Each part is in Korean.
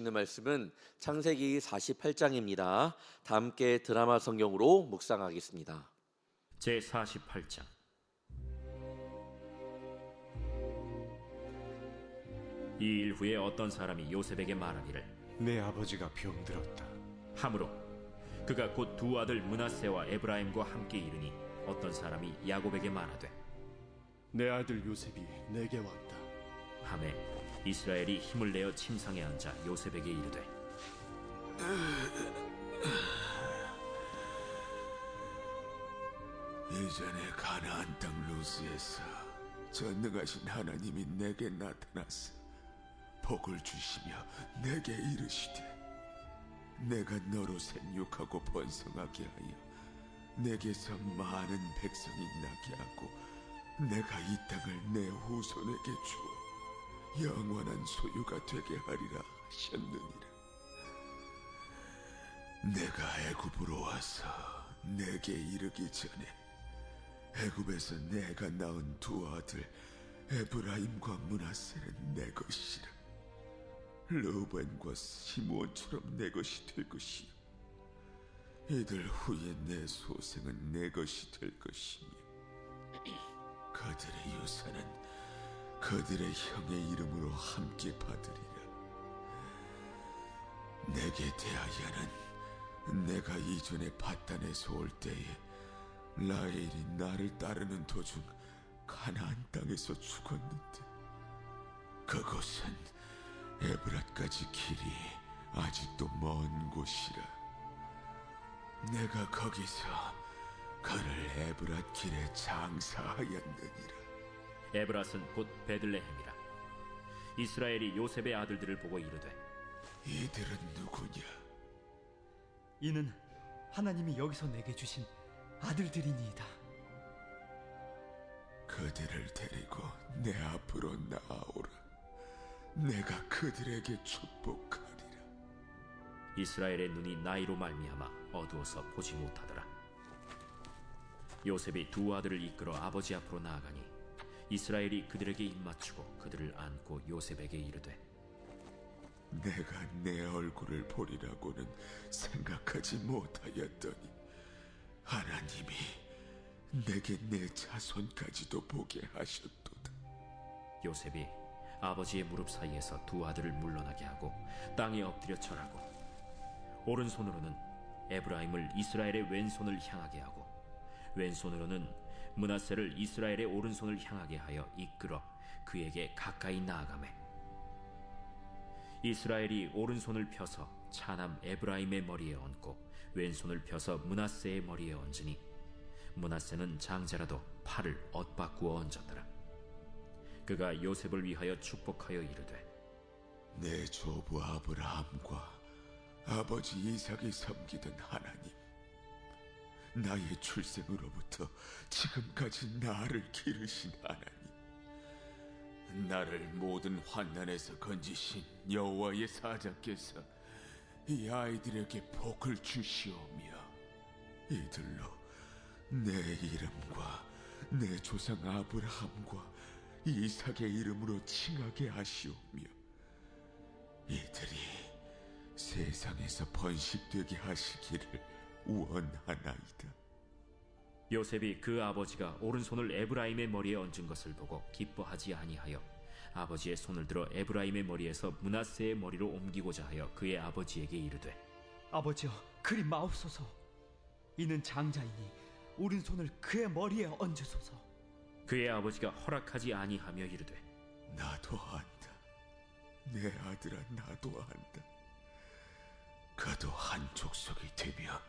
있는 말씀은 창세기 48장입니다. 다 함께 드라마 성경으로 묵상하겠습니다. 제 48장. 이 일 후에 어떤 사람이 요셉에게 말하기를 내 아버지가 병들었다. 하므로 그가 곧 두 아들 므낫세와 에브라임과 함께 이르니 어떤 사람이 야곱에게 말하되 내 아들 요셉이 내게 왔다. 하매 이스라엘이 힘을 내어 침상에 앉아 요셉에게 이르되 예전에 가나안 땅 루스에서 전능하신 하나님이 내게 나타나서 복을 주시며 내게 이르시되 내가 너로 생육하고 번성하게 하여 내게서 많은 백성이 나게 하고 내가 이 땅을 내 후손에게 주어 영원한 소유가 되게 하리라 하셨느니라. 내가 애굽으로 와서 내게 이르기 전에 애굽에서 내가 낳은 두 아들 에브라임과 므낫세는 내 것이라. 르우벤과 시므온처럼 내 것이 될 것이요 이들 후에 내 소생은 내 것이 될 것이며 그들의 유산은 그들의 형의 이름으로 함께 받으리라. 내게 대하여는 내가 이전에 바단에서 올 때에 라헬이 나를 따르는 도중 가나안 땅에서 죽었는데 그곳은 에브랏까지 길이 아직도 먼 곳이라. 내가 거기서 그를 에브랏 길에 장사하였느니라. 에브랏은 곧 베들레헴이라. 이스라엘이 요셉의 아들들을 보고 이르되 이들은 누구냐? 이는 하나님이 여기서 내게 주신 아들들이니이다. 그들을 데리고 내 앞으로 나아오라. 내가 그들에게 축복하리라. 이스라엘의 눈이 나이로 말미암아 어두워서 보지 못하더라. 요셉이 두 아들을 이끌어 아버지 앞으로 나아가니 이스라엘이 그들에게 입맞추고 그들을 안고 요셉에게 이르되 내가 내 얼굴을 보리라고는 생각하지 못하였더니 하나님이 내게 내 자손까지도 보게 하셨도다. 요셉이 아버지의 무릎 사이에서 두 아들을 물러나게 하고 땅에 엎드려 절하고 오른손으로는 에브라임을 이스라엘의 왼손을 향하게 하고 왼손으로는 므낫세를 이스라엘의 오른손을 향하게 하여 이끌어 그에게 가까이 나아가매 이스라엘이 오른손을 펴서 차남 에브라임의 머리에 얹고 왼손을 펴서 므낫세의 머리에 얹으니 므낫세는 장자라도 팔을 엇바꾸어 얹었더라. 그가 요셉을 위하여 축복하여 이르되 내 조부 아브라함과 아버지 이삭이 섬기던 하나님, 나의 출생으로부터 지금까지 나를 기르신 하나님, 나를 모든 환난에서 건지신 여호와의 사자께서 이 아이들에게 복을 주시오며 이들로 내 이름과 내 조상 아브라함과 이삭의 이름으로 칭하게 하시오며 이들이 세상에서 번식되게 하시기를 원하나이다. 요셉이 그 아버지가 오른손을 에브라임의 머리에 얹은 것을 보고 기뻐하지 아니하여 아버지의 손을 들어 에브라임의 머리에서 므낫세의 머리로 옮기고자 하여 그의 아버지에게 이르되 아버지여, 그리 마옵소서. 이는 장자이니 오른손을 그의 머리에 얹으소서. 그의 아버지가 허락하지 아니하며 이르되 나도 안다. 내 아들아, 나도 안다. 그도 한 족속이 되며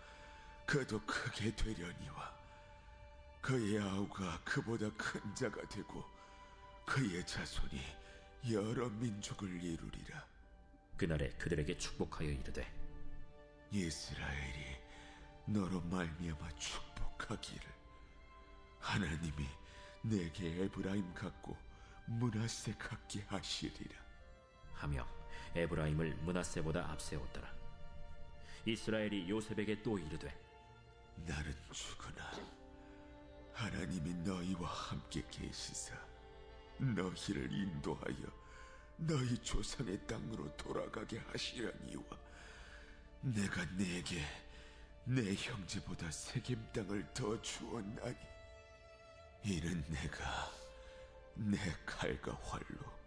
그도 크게 되려니와 그의 아우가 그보다 큰 자가 되고 그의 자손이 여러 민족을 이루리라. 그날에 그들에게 축복하여 이르되 이스라엘이 너로 말미암아 축복하기를 하나님이 내게 에브라임 같고 므낫세 같게 하시리라 하며 에브라임을 므낫세보다 앞세웠더라. 이스라엘이 요셉에게 또 이르되 나는 죽으나 하나님이 너희와 함께 계시사 너희를 인도하여 너희 조상의 땅으로 돌아가게 하시려니와 내가 네게 내 형제보다 세겜 땅을 더 주었나니 이는 내가 내 칼과 활로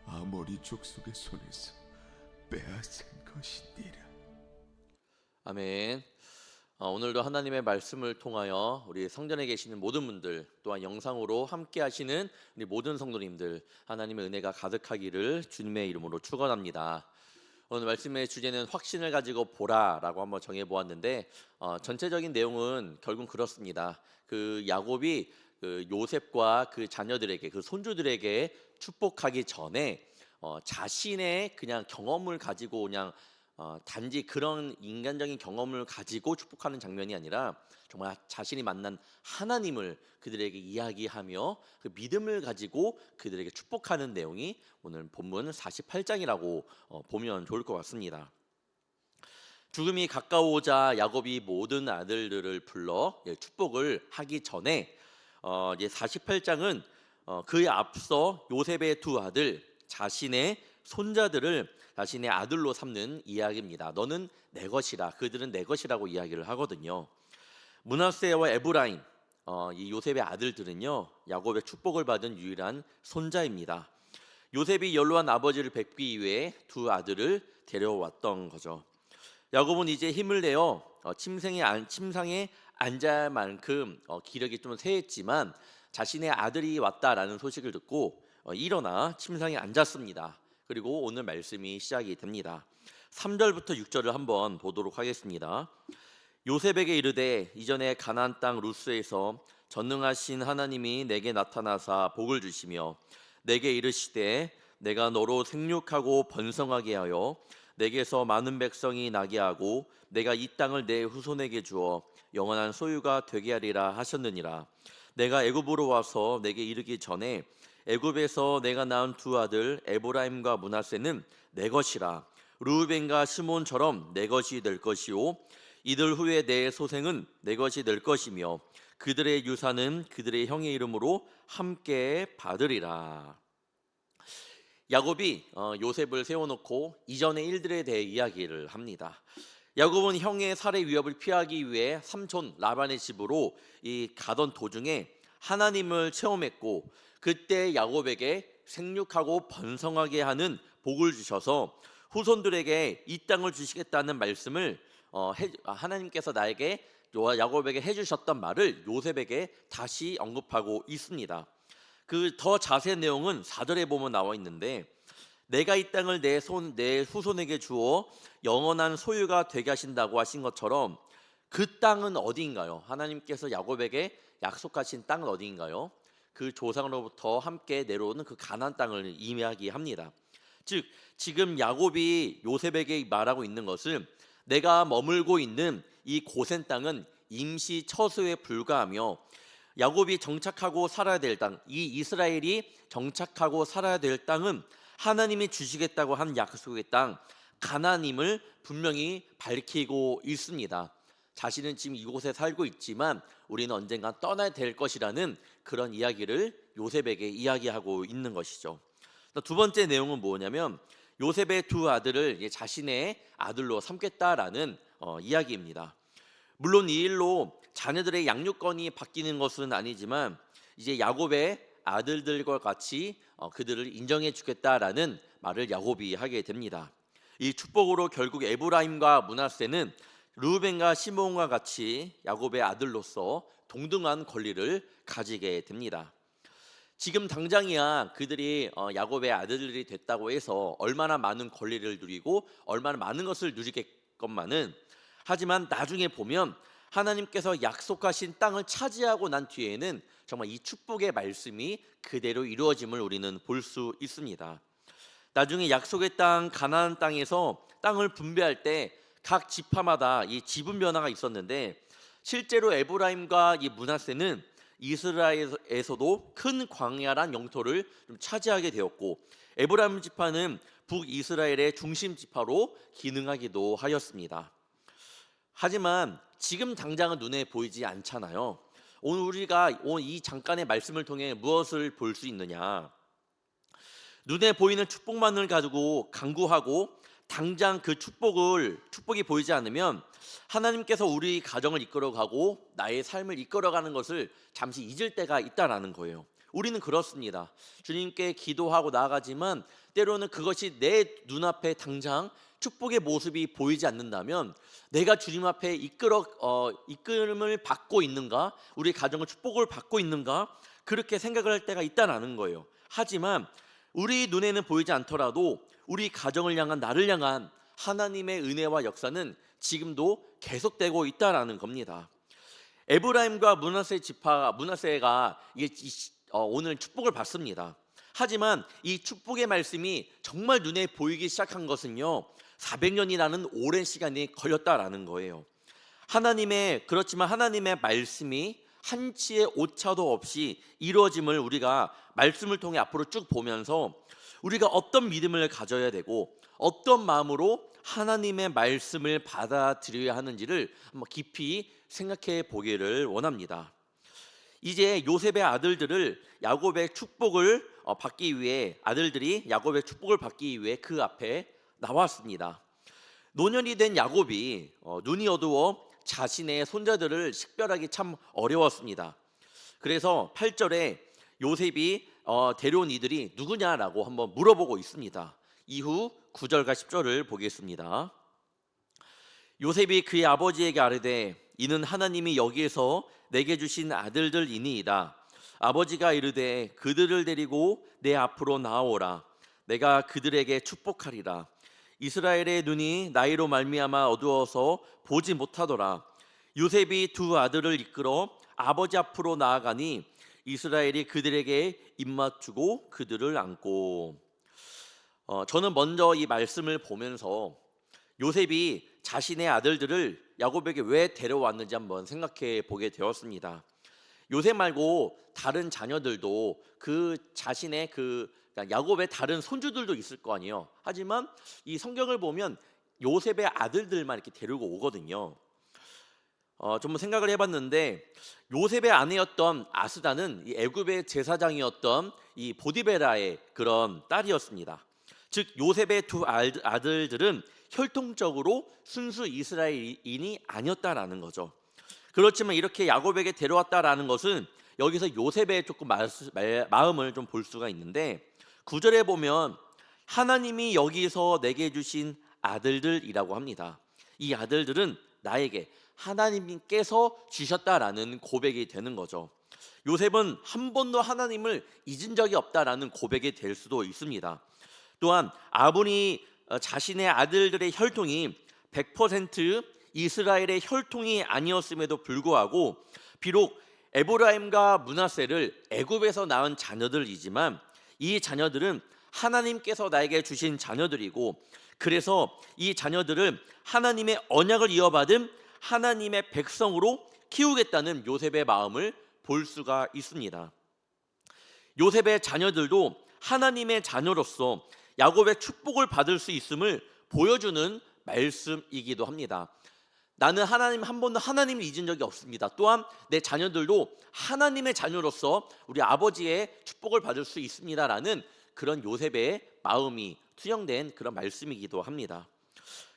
아모리 족속의 손에서 빼앗은 것이니라. 아멘. 오늘도 하나님의 말씀을 통하여 우리 성전에 계시는 모든 분들, 또한 영상으로 함께 하시는 우리 모든 성도님들, 하나님의 은혜가 가득하기를 주님의 이름으로 축원합니다. 오늘 말씀의 주제는 확신을 가지고 보라라고 한번 정해보았는데, 전체적인 내용은 결국 그렇습니다. 그 야곱이 그 요셉과 그 자녀들에게, 그 손주들에게 축복하기 전에 자신의 그냥 경험을 가지고 그냥 단지 그런 인간적인 경험을 가지고 축복하는 장면이 아니라 정말 자신이 만난 하나님을 그들에게 이야기하며 그 믿음을 가지고 그들에게 축복하는 내용이 오늘 본문 48장이라고 보면 좋을 것 같습니다. 죽음이 가까워오자 야곱이 모든 아들들을 불러 축복을 하기 전에 이제 48장은 그에 앞서 요셉의 두 아들, 자신의 손자들을 자신의 아들로 삼는 이야기입니다. 너는 내 것이라, 그들은 내 것이라고 이야기를 하거든요. 므낫세와 에브라임, 이 요셉의 아들들은요, 야곱의 축복을 받은 유일한 손자입니다. 요셉이 연로한 아버지를 뵙기 위해 두 아들을 데려왔던 거죠. 야곱은 이제 힘을 내어 침상에 앉아야 할 만큼 기력이 좀 쇠했지만 자신의 아들이 왔다라는 소식을 듣고 일어나 침상에 앉았습니다. 그리고 오늘 말씀이 시작이 됩니다. 3절부터 6절을 한번 보도록 하겠습니다. 요셉에게 이르되 이전에 가나안 땅 루스에서 전능하신 하나님이 내게 나타나사 복을 주시며 내게 이르시되 내가 너로 생육하고 번성하게 하여 내게서 많은 백성이 나게 하고 내가 이 땅을 내 후손에게 주어 영원한 소유가 되게 하리라 하셨느니라. 내가 애굽으로 와서 내게 이르기 전에 애굽에서 내가 낳은 두 아들 에브라임과 므낫세는 내 것이라. 르우벤과 시몬처럼 내 것이 될 것이요 이들 후에 내 소생은 내 것이 될 것이며 그들의 유산은 그들의 형의 이름으로 함께 받으리라. 야곱이 요셉을 세워놓고 이전의 일들에 대해 이야기를 합니다. 야곱은 형의 살해 위협을 피하기 위해 삼촌 라반의 집으로 가던 도중에 하나님을 체험했고 그때 야곱에게 생육하고 번성하게 하는 복을 주셔서 후손들에게 이 땅을 주시겠다는 말씀을 하나님께서 나에게 야곱에게 해주셨던 말을 요셉에게 다시 언급하고 있습니다. 그 더 자세한 내용은 4절에 보면 나와 있는데 내가 이 땅을 내 후손에게 주어 영원한 소유가 되게 하신다고 하신 것처럼 그 땅은 어디인가요? 하나님께서 야곱에게 약속하신 땅은 어디인가요? 그 조상으로부터 함께 내려오는 그 가나안 땅을 이야기합니다. 즉 지금 야곱이 요셉에게 말하고 있는 것은 내가 머물고 있는 이 고센 땅은 임시 처소에 불과하며 야곱이 정착하고 살아야 될 땅, 이 이스라엘이 정착하고 살아야 될 땅은 하나님이 주시겠다고 한 약속의 땅 가나안임을 분명히 밝히고 있습니다. 자신은 지금 이곳에 살고 있지만 우리는 언젠가 떠나야 될 것이라는 그런 이야기를 요셉에게 이야기하고 있는 것이죠. 두 번째 내용은 뭐냐면 요셉의 두 아들을 자신의 아들로 삼겠다라는 이야기입니다. 물론 이 일로 자녀들의 양육권이 바뀌는 것은 아니지만 이제 야곱의 아들들과 같이 그들을 인정해 주겠다라는 말을 야곱이 하게 됩니다. 이 축복으로 결국 에브라임과 므낫세는 르우벤과 시몬과 같이 야곱의 아들로서 동등한 권리를 가지게 됩니다. 지금 당장이야 그들이 야곱의 아들들이 됐다고 해서 얼마나 많은 권리를 누리고 얼마나 많은 것을 누리겠건만은 하지만 나중에 보면 하나님께서 약속하신 땅을 차지하고 난 뒤에는 정말 이 축복의 말씀이 그대로 이루어짐을 우리는 볼 수 있습니다. 나중에 약속의 땅 가나안 땅에서 땅을 분배할 때 각 지파마다 이 지분 변화가 있었는데 실제로 에브라임과 이 므낫세는 이스라엘에서도 큰 광야란 영토를 좀 차지하게 되었고 에브라임 지파는 북이스라엘의 중심 지파로 기능하기도 하였습니다. 하지만 지금 당장은 눈에 보이지 않잖아요. 오늘 우리가 이 잠깐의 말씀을 통해 무엇을 볼 수 있느냐? 눈에 보이는 축복만을 가지고 강구하고 당장 그 축복이 보이지 않으면 하나님께서 우리 가정을 이끌어가고 나의 삶을 이끌어가는 것을 잠시 잊을 때가 있다라는 거예요. 우리는 그렇습니다. 주님께 기도하고 나아가지만 때로는 그것이 내 눈앞에 당장 축복의 모습이 보이지 않는다면 내가 주님 앞에 이끌음을 받고 있는가, 우리 가정을 축복을 받고 있는가, 그렇게 생각을 할 때가 있다라는 거예요. 하지만 우리 눈에는 보이지 않더라도 우리 가정을 향한, 나를 향한 하나님의 은혜와 역사는 지금도 계속되고 있다라는 겁니다. 에브라임과 문하세가 오늘 축복을 받습니다. 하지만 이 축복의 말씀이 정말 눈에 보이기 시작한 것은요, 400년이라는 오랜 시간이 걸렸다라는 거예요. 그렇지만 하나님의 말씀이 한치의 오차도 없이 이루어짐을 우리가 말씀을 통해 앞으로 쭉 보면서 우리가 어떤 믿음을 가져야 되고 어떤 마음으로 하나님의 말씀을 받아들여야 하는지를 한번 깊이 생각해 보기를 원합니다. 이제 요셉의 아들들을 야곱의 축복을 받기 위해, 아들들이 야곱의 축복을 받기 위해 그 앞에 나왔습니다. 노년이 된 야곱이 눈이 어두워 자신의 손자들을 식별하기 참 어려웠습니다. 그래서 8절에 요셉이 데려온 이들이 누구냐라고 한번 물어보고 있습니다. 이후 9절과 10절을 보겠습니다. 요셉이 그의 아버지에게 아뢰되 이는 하나님이 여기에서 내게 주신 아들들이니이다. 아버지가 이르되 그들을 데리고 내 앞으로 나아오라. 내가 그들에게 축복하리라. 이스라엘의 눈이 나이로 말미암아 어두워서 보지 못하더라. 요셉이 두 아들을 이끌어 아버지 앞으로 나아가니 이스라엘이 그들에게 입맞추고 그들을 안고. 저는 먼저 이 말씀을 보면서 요셉이 자신의 아들들을 야곱에게 왜 데려왔는지 한번 생각해 보게 되었습니다. 요셉 말고 다른 자녀들도 그러니까 야곱의 다른 손주들도 있을 거 아니에요. 하지만 이 성경을 보면 요셉의 아들들만 이렇게 데리고 오거든요. 좀 생각을 해봤는데 요셉의 아내였던 아스다는 이 애굽의 제사장이었던 이 보디베라의 그런 딸이었습니다. 즉 요셉의 두 아들들은 혈통적으로 순수 이스라엘인이 아니었다라는 거죠. 그렇지만 이렇게 야곱에게 데려왔다라는 것은 여기서 요셉의 조금 마음을 좀 볼 수가 있는데 9절에 보면 하나님이 여기서 내게 주신 아들들이라고 합니다. 이 아들들은 나에게 하나님께서 주셨다라는 고백이 되는 거죠. 요셉은 한 번도 하나님을 잊은 적이 없다라는 고백이 될 수도 있습니다. 또한 아버지 자신의 아들들의 혈통이 100% 이스라엘의 혈통이 아니었음에도 불구하고 비록 에브라임과 므낫세를 애굽에서 낳은 자녀들이지만 이 자녀들은 하나님께서 나에게 주신 자녀들이고 그래서 이 자녀들을 하나님의 언약을 이어받은 하나님의 백성으로 키우겠다는 요셉의 마음을 볼 수가 있습니다. 요셉의 자녀들도 하나님의 자녀로서 야곱의 축복을 받을 수 있음을 보여주는 말씀이기도 합니다. 나는 한 번도 하나님을 잊은 적이 없습니다. 또한 내 자녀들도 하나님의 자녀로서 우리 아버지의 축복을 받을 수 있습니다라는 그런 요셉의 마음이 투영된 그런 말씀이기도 합니다.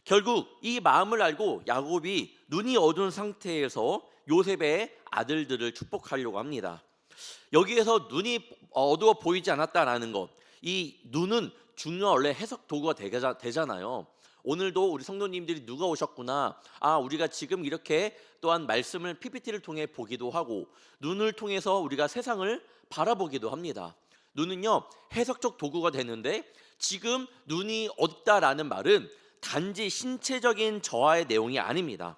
결국 이 마음을 알고 야곱이 눈이 어두운 상태에서 요셉의 아들들을 축복하려고 합니다. 여기에서 눈이 어두워 보이지 않았다라는 것, 이 눈은 중요한 원래 해석 도구가 되잖아요. 오늘도 우리 성도님들이 누가 오셨구나, 우리가 지금 이렇게 또한 말씀을 PPT를 통해 보기도 하고 눈을 통해서 우리가 세상을 바라보기도 합니다. 눈은요 해석적 도구가 되는데 지금 눈이 어둡다라는 말은 단지 신체적인 저하의 내용이 아닙니다.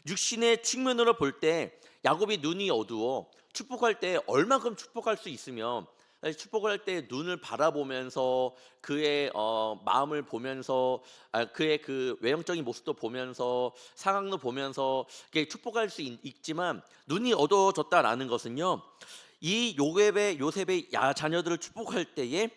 육신의 측면으로 볼 때 야곱이 눈이 어두워 축복할 때 얼만큼 축복할 수 있으면 축복을 할 때 눈을 바라보면서 그의 마음을 보면서 그의 그 외형적인 모습도 보면서 상황도 보면서 축복할 수 있지만 눈이 어두워졌다라는 것은요 이 요셉의 자녀들을 축복할 때에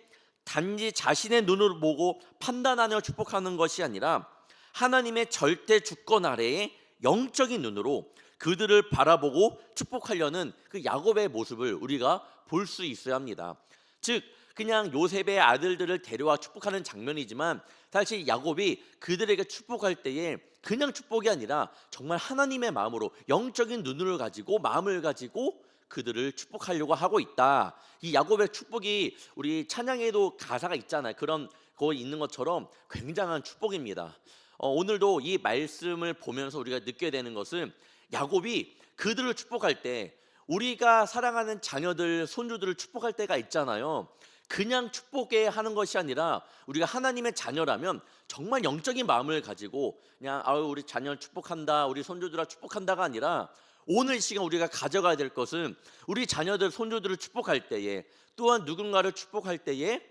단지 자신의 눈으로 보고 판단하며 축복하는 것이 아니라 하나님의 절대 주권 아래에 영적인 눈으로 그들을 바라보고 축복하려는 그 야곱의 모습을 우리가 볼 수 있어야 합니다. 즉 그냥 요셉의 아들들을 데려와 축복하는 장면이지만 사실 야곱이 그들에게 축복할 때에 그냥 축복이 아니라 정말 하나님의 마음으로 영적인 눈을 가지고 마음을 가지고 그들을 축복하려고 하고 있다. 이 야곱의 축복이 우리 찬양에도 가사가 있잖아요. 그런 거 있는 것처럼 굉장한 축복입니다. 오늘도 이 말씀을 보면서 우리가 느껴야 되는 것은 야곱이 그들을 축복할 때 우리가 사랑하는 자녀들, 손주들을 축복할 때가 있잖아요. 그냥 축복해 하는 것이 아니라 우리가 하나님의 자녀라면 정말 영적인 마음을 가지고 그냥 우리 자녀를 축복한다, 우리 손주들아 축복한다가 아니라 오늘 이 시간 우리가 가져가야 될 것은 우리 자녀들, 손주들을 축복할 때에 또한 누군가를 축복할 때에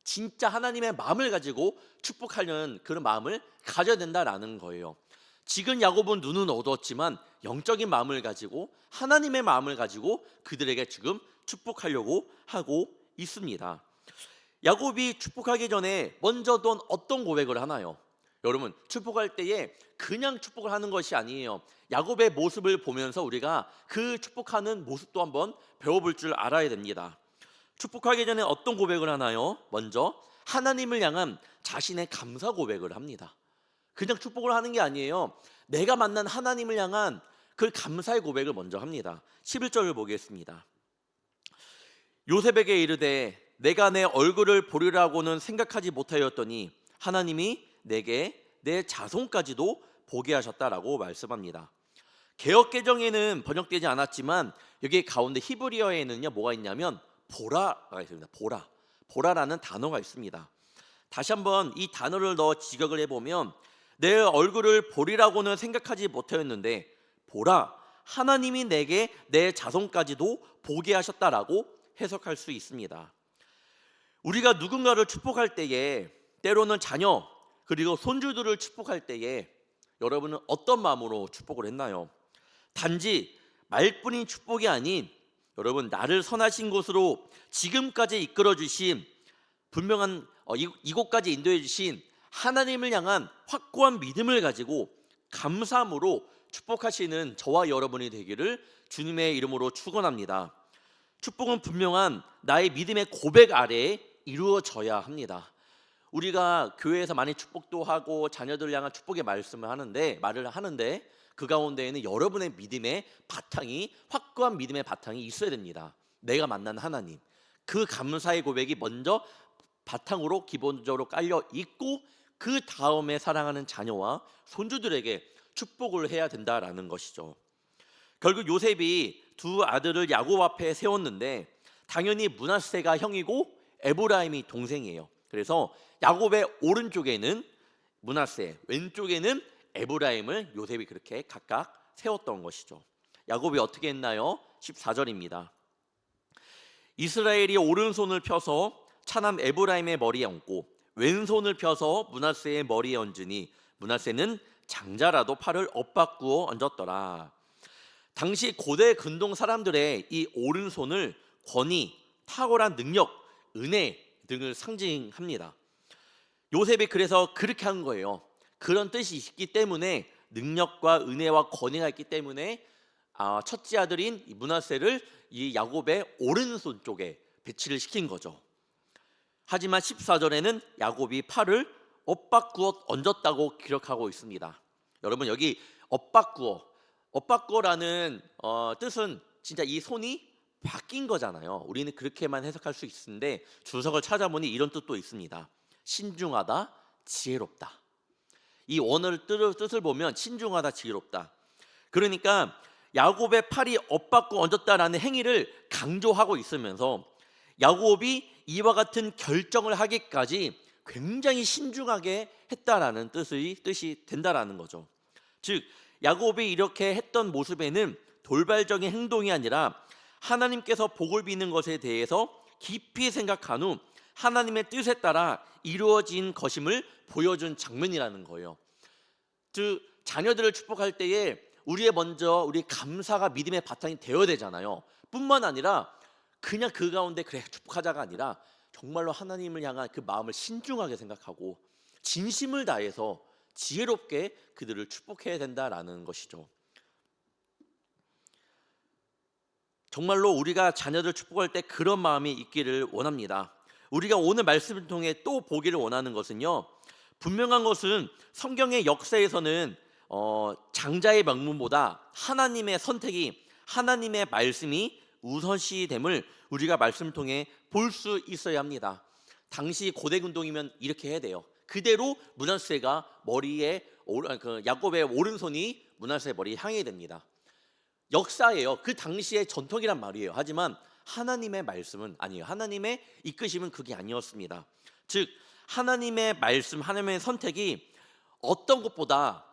진짜 하나님의 마음을 가지고 축복하려는 그런 마음을 가져야 된다라는 거예요. 지금 야곱은 눈은 어두웠지만 영적인 마음을 가지고 하나님의 마음을 가지고 그들에게 지금 축복하려고 하고 있습니다. 야곱이 축복하기 전에 먼저 또 어떤 고백을 하나요? 여러분, 축복할 때에 그냥 축복을 하는 것이 아니에요. 야곱의 모습을 보면서 우리가 그 축복하는 모습도 한번 배워볼 줄 알아야 됩니다. 축복하기 전에 어떤 고백을 하나요? 먼저 하나님을 향한 자신의 감사 고백을 합니다. 그냥 축복을 하는 게 아니에요. 내가 만난 하나님을 향한 그 감사의 고백을 먼저 합니다. 11절을 보겠습니다. 요셉에게 이르되 내가 내 얼굴을 보리라고는 생각하지 못하였더니 하나님이 내게 내 자손까지도 보게 하셨다라고 말씀합니다. 개역개정에는 번역되지 않았지만 여기 가운데 히브리어에는요 뭐가 있냐면 보라가 있습니다. 보라라는 단어가 있습니다. 다시 한번 이 단어를 넣어 직역을 해보면 내 얼굴을 보리라고는 생각하지 못하였는데 보라, 하나님이 내게 내 자손까지도 보게 하셨다라고 해석할 수 있습니다. 우리가 누군가를 축복할 때에 때로는 자녀 그리고 손주들을 축복할 때에 여러분은 어떤 마음으로 축복을 했나요? 단지 말뿐인 축복이 아닌 여러분 나를 선하신 곳으로 지금까지 이끌어 주신 분명한 이곳까지 인도해 주신 하나님을 향한 확고한 믿음을 가지고 감사함으로 축복하시는 저와 여러분이 되기를 주님의 이름으로 축원합니다. 축복은 분명한 나의 믿음의 고백 아래에 이루어져야 합니다. 우리가 교회에서 많이 축복도 하고 자녀들 향한 축복의 말을 하는데 그 가운데에는 여러분의 믿음의 바탕이 확고한 믿음의 바탕이 있어야 됩니다. 내가 만난 하나님, 그 감사의 고백이 먼저 바탕으로 기본적으로 깔려 있고 그 다음에 사랑하는 자녀와 손주들에게 축복을 해야 된다라는 것이죠. 결국 요셉이 두 아들을 야곱 앞에 세웠는데 당연히 므낫세가 형이고 에브라임이 동생이에요. 그래서 야곱의 오른쪽에는 므낫세, 왼쪽에는 에브라임을 요셉이 그렇게 각각 세웠던 것이죠. 야곱이 어떻게 했나요? 14절입니다. 이스라엘이 오른손을 펴서 차남 에브라임의 머리에 얹고 왼손을 펴서 므낫세의 머리에 얹으니 므낫세는 장자라도 팔을 엇바꾸어 얹었더라. 당시 고대 근동 사람들의 이 오른손을 권위, 탁월한 능력, 은혜 등을 상징합니다. 요셉이 그래서 그렇게 한 거예요. 그런 뜻이 있기 때문에 능력과 은혜와 권위가 있기 때문에 첫째 아들인 므낫세를 이 야곱의 오른손 쪽에 배치를 시킨 거죠. 하지만 14절에는 야곱이 팔을 엇바꾸어 얹었다고 기록하고 있습니다. 여러분 여기 엇바꾸어라는 뜻은 진짜 이 손이 바뀐 거잖아요. 우리는 그렇게만 해석할 수 있는데 주석을 찾아보니 이런 뜻도 있습니다. 신중하다, 지혜롭다. 이 원어의 뜻을 보면 신중하다, 지혜롭다. 그러니까 야곱의 팔이 엇바꾸어 얹었다라는 행위를 강조하고 있으면서 야곱이 이와 같은 결정을 하기까지 굉장히 신중하게 했다라는 뜻이 된다라는 거죠. 즉 야곱이 이렇게 했던 모습에는 돌발적인 행동이 아니라 하나님께서 복을 비는 것에 대해서 깊이 생각한 후 하나님의 뜻에 따라 이루어진 것임을 보여준 장면이라는 거예요. 즉 자녀들을 축복할 때에 우리 감사가 믿음의 바탕이 되어야 되잖아요. 뿐만 아니라 그냥 그 가운데 그래 축복하자가 아니라 정말로 하나님을 향한 그 마음을 신중하게 생각하고 진심을 다해서 지혜롭게 그들을 축복해야 된다라는 것이죠. 정말로 우리가 자녀들 축복할 때 그런 마음이 있기를 원합니다. 우리가 오늘 말씀을 통해 또 보기를 원하는 것은요, 분명한 것은 성경의 역사에서는 장자의 명분보다 하나님의 선택이, 하나님의 말씀이 우선시됨을 우리가 말씀을 통해 볼 수 있어야 합니다. 당시 고대 운동이면 이렇게 해야 돼요. 그대로 므낫세가 머리에 야곱의 오른손이 므낫세 머리에 향해야 됩니다. 역사예요. 그 당시의 전통이란 말이에요. 하지만 하나님의 말씀은 아니에요. 하나님의 이끄심은 그게 아니었습니다. 즉 하나님의 말씀, 하나님의 선택이 어떤 것보다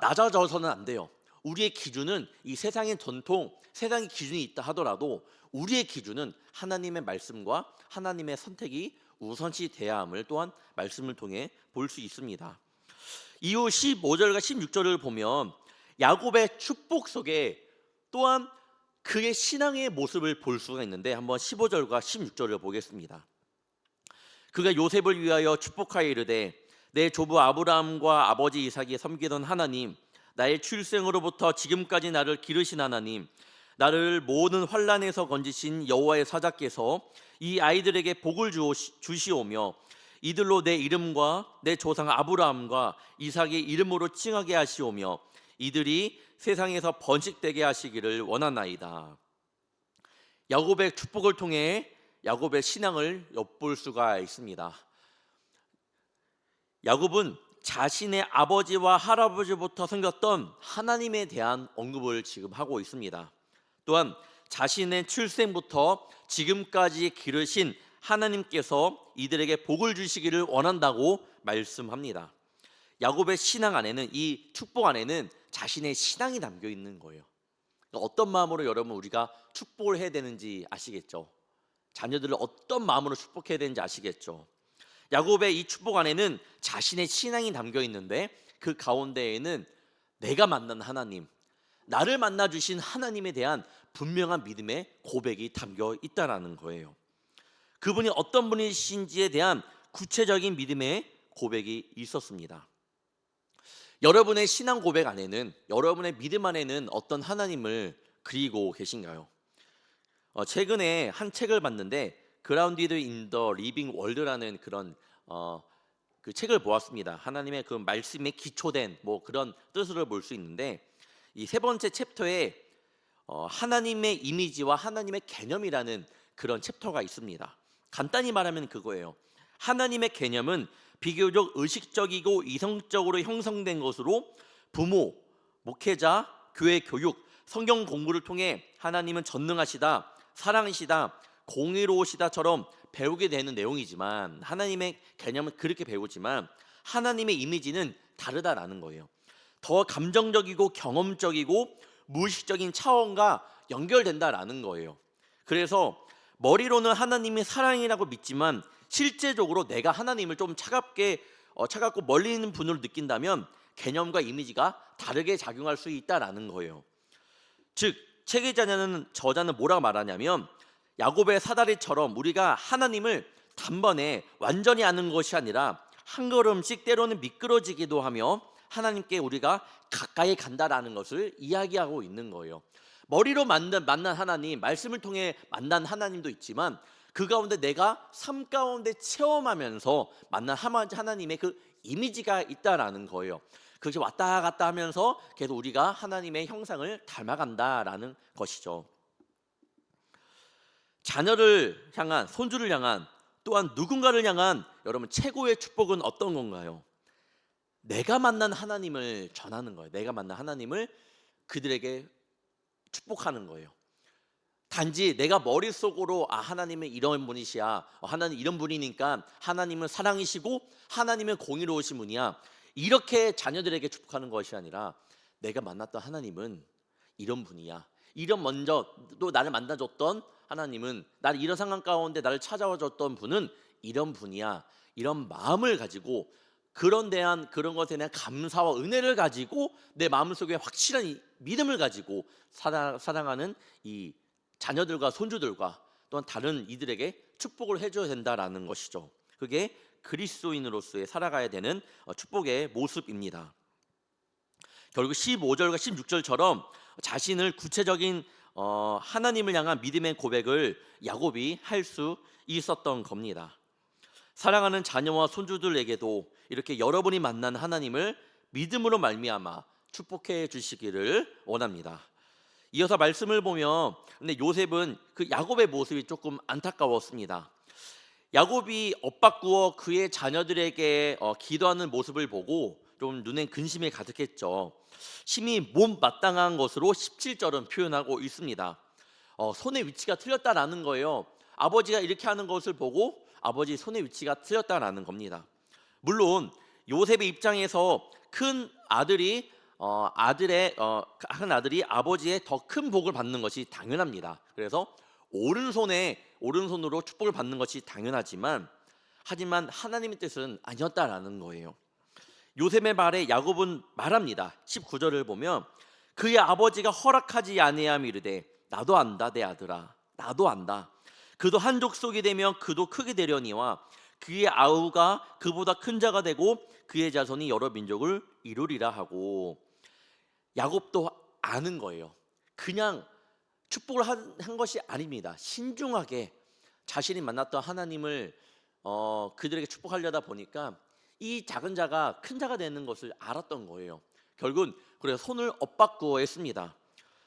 낮아져서는 안 돼요. 우리의 기준은 이 세상의 전통, 세상의 기준이 있다 하더라도 우리의 기준은 하나님의 말씀과 하나님의 선택이 우선시 돼야 함을 또한 말씀을 통해 볼 수 있습니다. 이후 15절과 16절을 보면 야곱의 축복 속에 또한 그의 신앙의 모습을 볼 수가 있는데, 한번 15절과 16절을 보겠습니다. 그가 요셉을 위하여 축복하여 이르되 내 조부 아브라함과 아버지 이삭이 섬기던 하나님, 나의 출생으로부터 지금까지 나를 기르신 하나님, 나를 모든 환난에서 건지신 여호와의 사자께서 이 아이들에게 복을 주시오며 이들로 내 이름과 내 조상 아브라함과 이삭의 이름으로 칭하게 하시오며 이들이 세상에서 번식되게 하시기를 원하나이다. 야곱의 축복을 통해 야곱의 신앙을 엿볼 수가 있습니다. 야곱은 자신의 아버지와 할아버지부터 섬겼던 하나님에 대한 언급을 지금 하고 있습니다. 또한 자신의 출생부터 지금까지 기르신 하나님께서 이들에게 복을 주시기를 원한다고 말씀합니다. 야곱의 신앙 안에는, 이 축복 안에는 자신의 신앙이 담겨 있는 거예요. 어떤 마음으로 여러분 우리가 축복을 해야 되는지 아시겠죠? 자녀들을 어떤 마음으로 축복해야 되는지 아시겠죠? 야곱의 이 축복 안에는 자신의 신앙이 담겨 있는데 그 가운데에는 내가 만난 하나님, 나를 만나 주신 하나님에 대한 분명한 믿음의 고백이 담겨 있다라는 거예요. 그분이 어떤 분이신지에 대한 구체적인 믿음의 고백이 있었습니다. 여러분의 신앙 고백 안에는, 여러분의 믿음 안에는 어떤 하나님을 그리고 계신가요? 최근에 한 책을 봤는데 Grounded in the Living World라는 그런 그 책을 보았습니다. 하나님의 그 말씀에 기초된 그런 뜻을 볼 수 있는데, 이 세 번째 챕터에 하나님의 이미지와 하나님의 개념이라는 그런 챕터가 있습니다. 간단히 말하면 그거예요. 하나님의 개념은 비교적 의식적이고 이성적으로 형성된 것으로 부모, 목회자, 교회 교육, 성경 공부를 통해 하나님은 전능하시다, 사랑이시다, 공의로우시다처럼 배우게 되는 내용이지만, 하나님의 개념은 그렇게 배우지만 하나님의 이미지는 다르다라는 거예요. 더 감정적이고 경험적이고 무의식적인 차원과 연결된다라는 거예요. 그래서 머리로는 하나님이 사랑이라고 믿지만 실제적으로 내가 하나님을 좀 차갑고 멀리 있는 분으로 느낀다면 개념과 이미지가 다르게 작용할 수 있다라는 거예요. 즉 책의 저자는 뭐라고 말하냐면, 야곱의 사다리처럼 우리가 하나님을 단번에 완전히 아는 것이 아니라 한 걸음씩 때로는 미끄러지기도 하며 하나님께 우리가 가까이 간다라는 것을 이야기하고 있는 거예요. 머리로 만난 하나님, 말씀을 통해 만난 하나님도 있지만 그 가운데 내가 삶 가운데 체험하면서 만난 하나님의 그 이미지가 있다라는 거예요. 그것이 왔다 갔다 하면서 계속 우리가 하나님의 형상을 닮아간다라는 것이죠. 자녀를 향한, 손주를 향한, 또한 누군가를 향한 여러분 최고의 축복은 어떤 건가요? 내가 만난 하나님을 전하는 거예요. 내가 만난 하나님을 그들에게 축복하는 거예요. 단지 내가 머릿속으로 하나님은 이런 분이시야, 하나님 이런 분이니까 하나님은 사랑이시고 하나님은 공의로우신 분이야, 이렇게 자녀들에게 축복하는 것이 아니라 내가 만났던 하나님은 이런 분이야, 이런 먼저 또 나를 만나줬던 하나님은, 나를 이런 상황 가운데 나를 찾아와 줬던 분은 이런 분이야, 이런 마음을 가지고 그런 것에 대한 감사와 은혜를 가지고 내 마음속에 확실한 믿음을 가지고 사랑하는 이 자녀들과 손주들과 또한 다른 이들에게 축복을 해줘야 된다라는 것이죠. 그게 그리스도인으로서의 살아가야 되는 축복의 모습입니다. 결국 15절과 16절처럼 자신을 구체적인 하나님을 향한 믿음의 고백을 야곱이 할 수 있었던 겁니다. 사랑하는 자녀와 손주들에게도 이렇게 여러분이 만난 하나님을 믿음으로 말미암아 축복해 주시기를 원합니다. 이어서 말씀을 보면 근데 요셉은 그 야곱의 모습이 조금 안타까웠습니다. 야곱이 엇바꾸어 그의 자녀들에게 기도하는 모습을 보고 좀 눈엔 근심이 가득했죠. 심히 못마땅한 것으로 17절은 표현하고 있습니다. 손의 위치가 틀렸다라는 거예요. 아버지가 이렇게 하는 것을 보고 아버지 손의 위치가 틀렸다라는 겁니다. 물론 요셉의 입장에서 큰 아들이 아버지의 더 큰 복을 받는 것이 당연합니다. 그래서 오른손으로 축복을 받는 것이 당연하지만 하지만 하나님의 뜻은 아니었다라는 거예요. 요셉의 말에 야곱은 말합니다. 19절을 보면 그의 아버지가 허락하지 아니함 이르되 나도 안다 내 아들아 나도 안다. 그도 한 족속이 되며 그도 크게 되려니와 그의 아우가 그보다 큰 자가 되고 그의 자손이 여러 민족을 이루리라 하고 야곱도 아는 거예요. 그냥 축복을 한 것이 아닙니다. 신중하게 자신이 만났던 하나님을 그들에게 축복하려다 보니까 이 작은 자가 큰 자가 되는 것을 알았던 거예요. 결국은 그래서 손을 엇바꾸어 했습니다.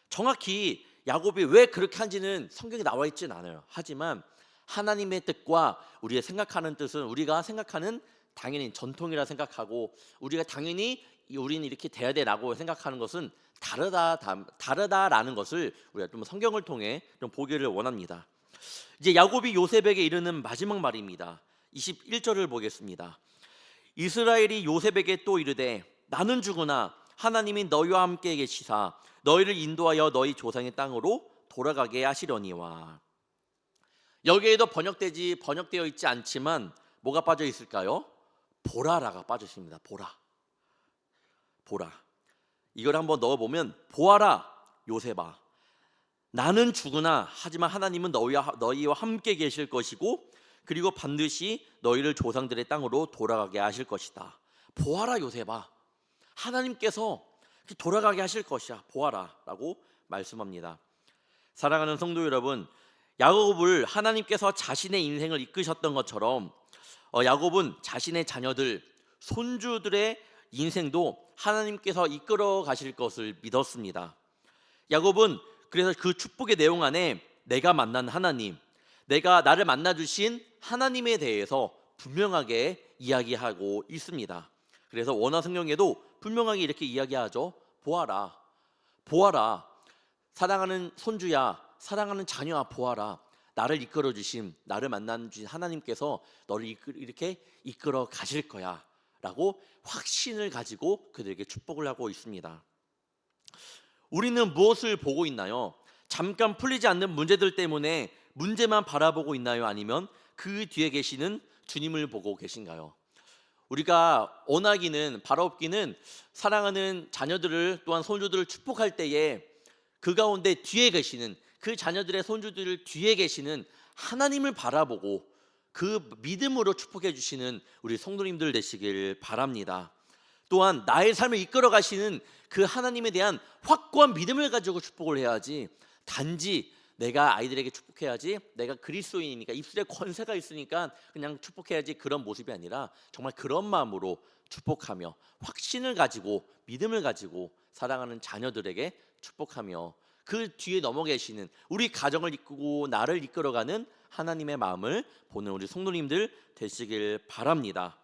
정확히 야곱이 왜 그렇게 한지는 성경에 나와 있지는 않아요. 하지만 하나님의 뜻과 우리가 생각하는 뜻은 우리가 생각하는 당연히 전통이라 생각하고 우리가 당연히 우리는 이렇게 돼야 되라고 생각하는 것은 다르다라는 것을 우리가 좀 성경을 통해 좀 보기를 원합니다. 이제 야곱이 요셉에게 이르는 마지막 말입니다. 21절을 보겠습니다. 이스라엘이 요셉에게 또 이르되 나는 주구나 하나님이 너희와 함께 계시사 너희를 인도하여 너희 조상의 땅으로 돌아가게 하시려니와. 여기에도 번역되어 있지 않지만 뭐가 빠져 있을까요? 보라라가 빠져 있습니다. 보라. 이걸 한번 넣어보면 보아라 요셉아 나는 죽으나 하지만 하나님은 너희와 함께 계실 것이고 그리고 반드시 너희를 조상들의 땅으로 돌아가게 하실 것이다. 보아라 요셉아 하나님께서 돌아가게 하실 것이야 보아라 라고 말씀합니다. 사랑하는 성도 여러분, 야곱을 하나님께서 자신의 인생을 이끄셨던 것처럼 야곱은 자신의 자녀들 손주들의 인생도 하나님께서 이끌어 가실 것을 믿었습니다. 야곱은 그래서 그 축복의 내용 안에 내가 만난 하나님, 내가 나를 만나 주신 하나님에 대해서 분명하게 이야기하고 있습니다. 그래서 원어 성경에도 분명하게 이렇게 이야기하죠. 보아라 사랑하는 손주야 사랑하는 자녀야 보아라 나를 이끌어 주신 나를 만나 주신 하나님께서 너를 이렇게 이끌어 가실 거야 라고 확신을 가지고 그들에게 축복을 하고 있습니다. 우리는 무엇을 보고 있나요? 잠깐 풀리지 않는 문제들 때문에 문제만 바라보고 있나요? 아니면 그 뒤에 계시는 주님을 보고 계신가요? 우리가 원하기는 바라옵기는 사랑하는 자녀들을 또한 손주들을 축복할 때에 그 가운데 뒤에 계시는 그 자녀들의 손주들 뒤에 계시는 하나님을 바라보고 그 믿음으로 축복해 주시는 우리 성도님들 되시길 바랍니다. 또한 나의 삶을 이끌어 가시는 그 하나님에 대한 확고한 믿음을 가지고 축복을 해야지 단지 내가 아이들에게 축복해야지 내가 그리스도인이니까 입술에 권세가 있으니까 그냥 축복해야지 그런 모습이 아니라 정말 그런 마음으로 축복하며 확신을 가지고 믿음을 가지고 사랑하는 자녀들에게 축복하며 그 뒤에 넘어 계시는 우리 가정을 이끌고 나를 이끌어가는 하나님의 마음을 보는 우리 성도님들 되시길 바랍니다.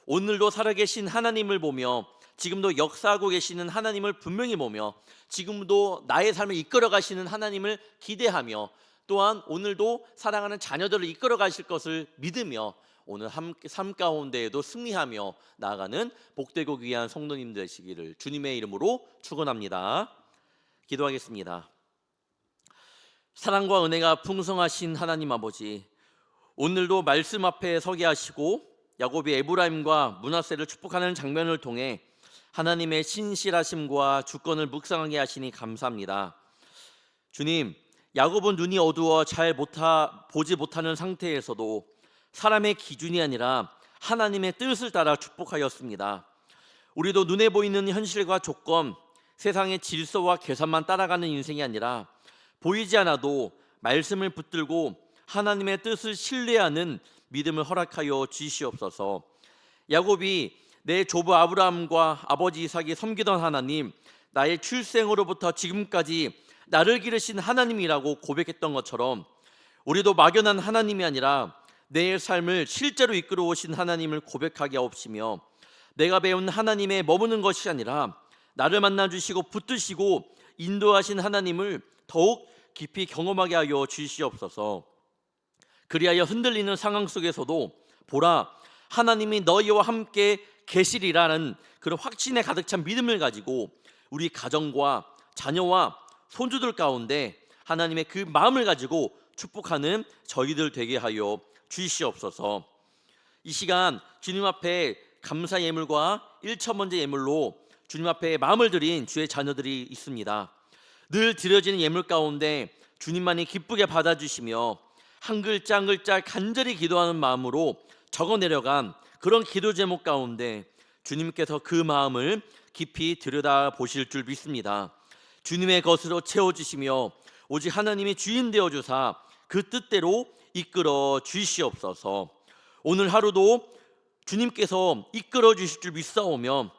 오늘도 살아계신 하나님을 보며 지금도 역사하고 계시는 하나님을 분명히 보며 지금도 나의 삶을 이끌어 가시는 하나님을 기대하며 또한 오늘도 사랑하는 자녀들을 이끌어 가실 것을 믿으며 오늘 삶 가운데에도 승리하며 나아가는 복되고 귀한 성도님들 되시기를 주님의 이름으로 축원합니다. 기도하겠습니다. 사랑과 은혜가 풍성하신 하나님 아버지, 오늘도 말씀 앞에 서게 하시고 야곱이 에브라임과 므낫세를 축복하는 장면을 통해 하나님의 신실하심과 주권을 묵상하게 하시니 감사합니다. 주님, 야곱은 눈이 어두워 잘 보지 못하는 상태에서도 사람의 기준이 아니라 하나님의 뜻을 따라 축복하였습니다. 우리도 눈에 보이는 현실과 조건, 세상의 질서와 계산만 따라가는 인생이 아니라 보이지 않아도 말씀을 붙들고 하나님의 뜻을 신뢰하는 믿음을 허락하여 주시옵소서. 야곱이 내 조부 아브라함과 아버지 이삭이 섬기던 하나님, 나의 출생으로부터 지금까지 나를 기르신 하나님이라고 고백했던 것처럼 우리도 막연한 하나님이 아니라 내 삶을 실제로 이끌어 오신 하나님을 고백하게 하옵시며, 내가 배운 하나님에 머무는 것이 아니라 나를 만나주시고 붙드시고 인도하신 하나님을 더욱 깊이 경험하게 하여 주시옵소서. 그리하여 흔들리는 상황 속에서도 보라, 하나님이 너희와 함께 계시리라는 그런 확신에 가득 찬 믿음을 가지고 우리 가정과 자녀와 손주들 가운데 하나님의 그 마음을 가지고 축복하는 저희들 되게 하여 주시옵소서. 이 시간 주님 앞에 감사 예물과 1천 번째 예물로 주님 앞에 마음을 드린 주의 자녀들이 있습니다. 늘 드려지는 예물 가운데 주님만이 기쁘게 받아주시며 한 글자 한 글자 간절히 기도하는 마음으로 적어 내려간 그런 기도 제목 가운데 주님께서 그 마음을 깊이 들여다 보실 줄 믿습니다. 주님의 것으로 채워주시며 오직 하나님이 주인 되어주사 그 뜻대로 이끌어 주시옵소서. 오늘 하루도 주님께서 이끌어 주실 줄 믿사오며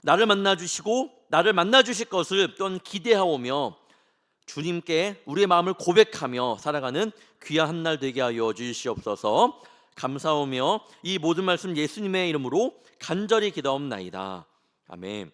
나를 만나주시고 나를 만나주실 것을 또한 기대하오며 주님께 우리의 마음을 고백하며 살아가는 귀한 한 날 되게 하여 주시옵소서. 감사하며 이 모든 말씀 예수님의 이름으로 간절히 기도하옵나이다. 아멘.